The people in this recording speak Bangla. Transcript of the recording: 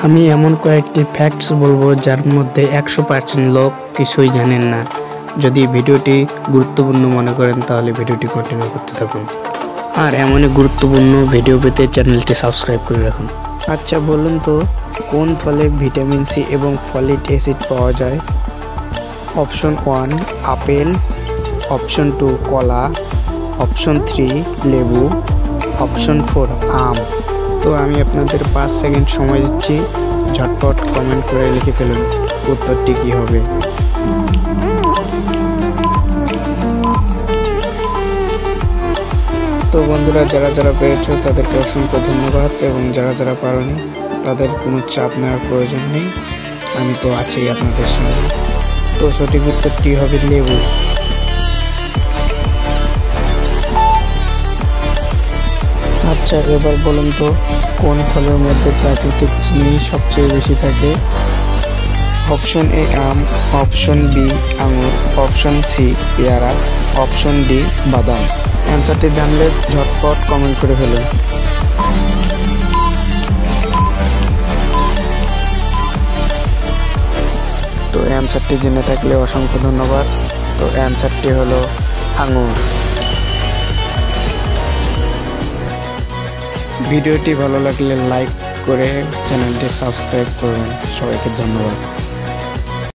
আমি এমন কয়েকটি ফ্যাক্টস বলবো যার মধ্যে 100% লোক কিছুই জানেন না। যদি ভিডিওটি গুরুত্বপূর্ণ মনে করেন তাহলে ভিডিওটি কন্টিনিউ করতে থাকুন। আর এমনই গুরুত্বপূর্ণ ভিডিও পেতে চ্যানেলটি সাবস্ক্রাইব করে রাখুন। আচ্ছা বলুন তো, কোন ফলে ভিটামিন সি এবং ফলিক অ্যাসিড পাওয়া যায়? অপশন 1 আপেল, অপশন 2 কলা, অপশন 3 লেবু, অপশন 4 আম। তো আমি আপনাদের 5 সেকেন্ড সময় দিচ্ছি, ঝটপট কমেন্ট করে লিখে ফেলুন উত্তরটি কী হবে। তো বন্ধুরা, যারা যারা পেরেছো তাদেরকে অসংখ্য ধন্যবাদ, এবং যারা যারা পারেনি তাদের কোনো চাপ নেওয়ার প্রয়োজন নেই, আমি তো আছি আপনাদের সঙ্গে। তো সঠিক উত্তরটি হবে লেবু। আচ্ছা এবার বলুন তো, কোন ফলের মধ্যে প্রাকৃতিক চিনি সবচেয়ে বেশি থাকে? অপশন এ আম, অপশন বি আঙুর, অপশন সি পেয়ারা, অপশন ডি বাদাম। অ্যান্সারটি জানলে ঝটপট কমেন্ট করে ফেলুন। তো অ্যান্সারটি জেনে থাকলে অসংখ্য ধন্যবাদ। তো অ্যান্সারটি হলো আঙুর। ভিডিওটি ভালো লাগলে লাইক করে চ্যানেলটি সাবস্ক্রাইব করুন। সবাইকে ধন্যবাদ।